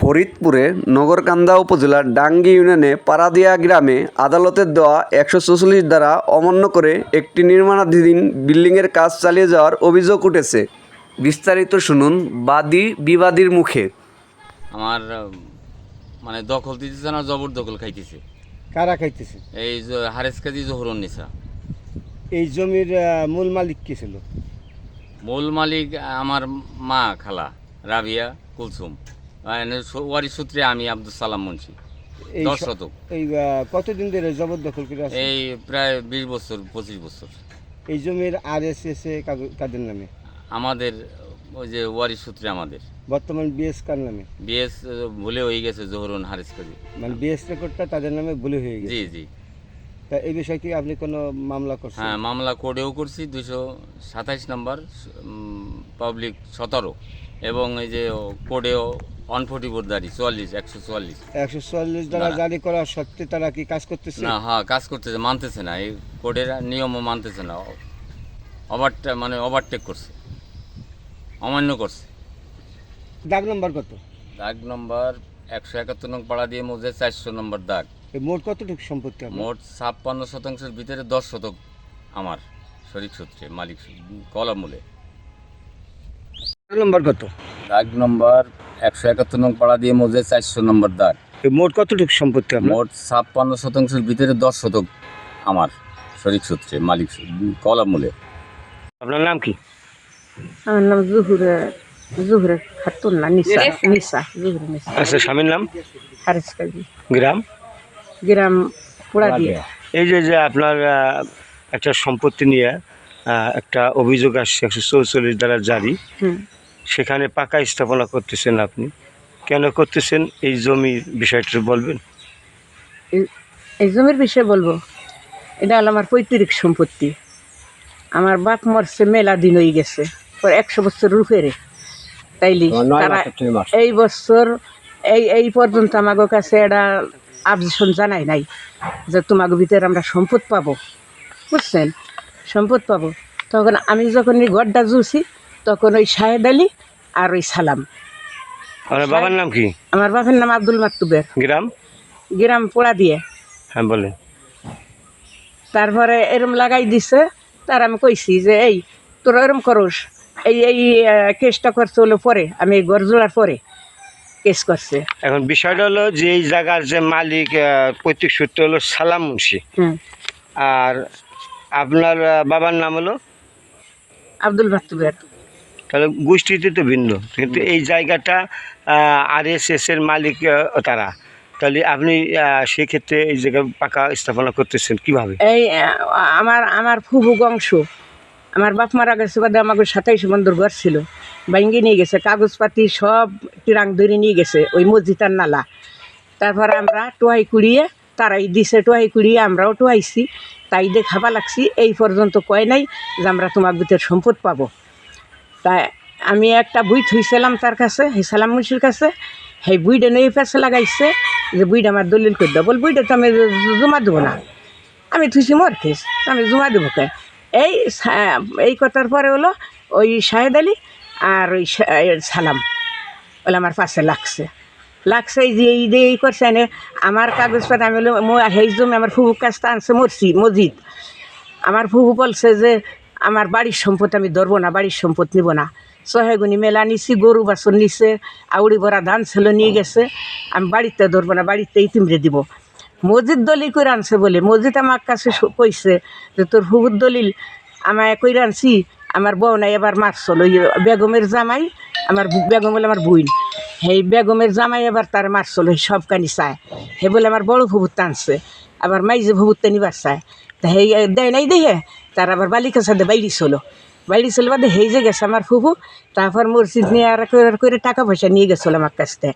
ফরিদপুরে নগরকান্দা উপজেলার ডাঙ্গি ইউনিয়নে পাড়াদিয়া গ্রামে আদালতের দেওয়া ১৪৪ ধারা অমান্য করে একটি নির্মাণাধীন বিল্ডিংয়ের কাজ চালিয়ে যাওয়ার অভিযোগ উঠেছে। বিস্তারিত শুনুন বাদী বিবাদীর মুখে। আমার মানে দখল দিতেছে না, জবরদখল খাইতেছে। কারা খাইতেছে? এই হারেস কাজী জহুরুন নিসা। এই জমির মূল মালিক কে ছিল? মূল মালিক আমার মা খালা রাবিয়া কুলসুম, ওয়ারিশ সূত্রে আমি আব্দুল সালাম মুন্সি। 10 শতক। এই কতদিন ধরে জবরদখল করে আছে? এই প্রায় 20 বছর 25 বছর। এই জমির RSS কাদের নামে? আমাদের ওই যে ওয়ারিশ সূত্রে আমাদের। বর্তমান বিএস কার নামে? বিএস ভুলে হয়ে গেছে জহুরুন হারেস কাজী। মানে বিএস রেকর্ডটা তাদের নামে ভুলে হয়ে গেছে। জি জি। তা এই বিষয়ে কি আপনি কোনো মামলা করছেন? হ্যাঁ, মামলা কোর্টেও করছি 227 নম্বর পাবলিক 17, এবং এই যে কোর্টেও 144 দাঁড়ি 144 দ্বারা জারি করা সত্ত্বে তারা কি কাজ করতেছে? না, হ্যাঁ কাজ করতেছে, মানতেছে না, এই কোর্টের নিয়মও মানতেছে না, ওভারটেক করছে, অমান্য করছে। দাগ নম্বর কত? দাগ নম্বর 171 নং পাড়া দিয়ে মৌজা 400 নম্বর দাগ। এই মোট কতটুকু সম্পত্তি আপনার? মোট 56 শতাংশের ভিতরে 10 শতক আমার শরীক সূত্রে মালিক কলামূলে। নম্বর কত? দাগ নম্বর 171 নং পাড়া দিয়ে মৌজা 400 নম্বর দাগ। এই মোট কতটুকু সম্পত্তি আপনার? মোট 56 শতাংশের ভিতরে 10 শতক আমার শরীক সূত্রে মালিক কলামূলে। আপনার নাম কি? আমার নাম জুহুরে খাতুন না, নিসা জুহুরে নিসা। আচ্ছা, স্বামীর নাম? হারেস কাজী। গ্রাম পোড়া দিয়ে। এই যে আপনার একটা সম্পত্তি নিয়ে একটা অভিযোগ আসছে 144 দ্বারা জারি, সেখানে পাকা স্থাপনা করতেছেন আপনি, কেন করতেছেন এই জমির বিষয়টা বলবেন? এই জমির বিষয়ে বলবো, এটা হলো আমার পৈতৃক সম্পত্তি। আমার বাপ মরছে মেলা দিন হয়ে গেছে, 100 বছর রূপেরে। তাইলে তারা এই বছর এই পর্যন্ত আমাদের কাছে এটা আবজেকশন জানাই নাই যে তোমাদের ভিতরে আমরা সম্পদ পাবো, বুঝছেন, সম্পদ পাবো। তখন আমি যখন এই গড্ডা জুছি, তখন ওই শাহেদ আলী আর ওই সালাম। আমার বাবার নাম কি? আমার বাবার নাম আব্দুল মাকতুবের। গ্রাম পোড়া দিয়ে। হ্যাঁ, বলেন। তারপরে এরম লাগাই দিছে, তার আমি কইছি যে এই তোরা এরম করস, এই কেসটা করছে হলো পরে, আমি গরজোড়ার পরে কেস করছে। এখন বিষয়টা হলো যে এই জায়গার যে মালিক পৈতৃক সূত্র হলো সালাম মুন্সি, আর আপনার বাবার নাম হলো আব্দুল মাকতুবের। তাহলে গোষ্ঠীতে তো ভিন্ন, কিন্তু এই জায়গাটা RSS এর মালিক তারা। তাহলে আপনি সেক্ষেত্রে এই জায়গায় পাকা স্থাপনা করতেছেন কিভাবে? এই আমার ফুফু বংশ, আমার বাপ মারা গেছে বাদে আমাকে 27 বন্ধুর ঘর ছিল, ভাঙ্গি নিয়ে গেছে, কাগজপাতি সব টিরাং ধরে নিয়ে গেছে ওই মসজিদার নালা। তারপরে আমরা টোয়াই কুড়িয়ে, তারাই দিছে টোয়াই কুড়িয়ে, আমরাও টোয়াইছি, তাই দিয়ে খাবা লাগছি। এই পর্যন্ত কয় নাই যে আমরা তোমার ভিতরে সম্পদ পাবো। তাই আমি একটা বই থুইছিলাম তার কাছে, সেই সালাম মুন্সির কাছে, সেই বইটা নিয়ে পেছে লাগাইছে যে বইটা আমার দলিল করে দেবো। বল বইটা তো আমি জমা দেবো না, আমি থুইছি মর খেস, আমি জমা দেবো কে? এই কথার পরে হলো ওই শাহেদ আলী আর ওই সালাম বলে আমার পাশে লাগছে এই যে এই করছে এনে আমার কাগজপাতি। আমি হলো সেই জমি আমার ফুবুর কাছটা আনছে মসজিদ। আমার ফুবু বলছে যে আমার বাড়ির সম্পদ আমি ধরবো না, বাড়ির সম্পদ নিব না। সহেগুনি মেলা নিছি, গরু বাছর নিছে, আউড়ি ভরা ধান ছিল নিয়ে গেছে, আমি বাড়িতে ধরবো না, বাড়িতে ইতিমরে দিব। মসজিদ দলিল করে আনছে বলে মসজিদ আমার কাছে কইছে যে তোর ফুবুর দলিল আমায় কইরা আনছি, আমার বউ নাই এবার মারছিল। ওই বেগমের জামাই, আমার বেগম বলে আমার বোন, সেই বেগমের জামাই এবার তার মারছিল, সব কানি চায়। হে বলে আমার বড় ফুবুর টানছে, আবার মাইজে ফুবুরটা নিবার চায়। তা সেই দেয় নাই দেখে তার আবার বালিকার সাথে বাইরে ছিল বাদে হেই যে গেছে আমার ফুবু। তারপর মসজিদ নিয়ে আর করে টাকা পয়সা নিয়ে গেছিল আমার কাছ থেকে।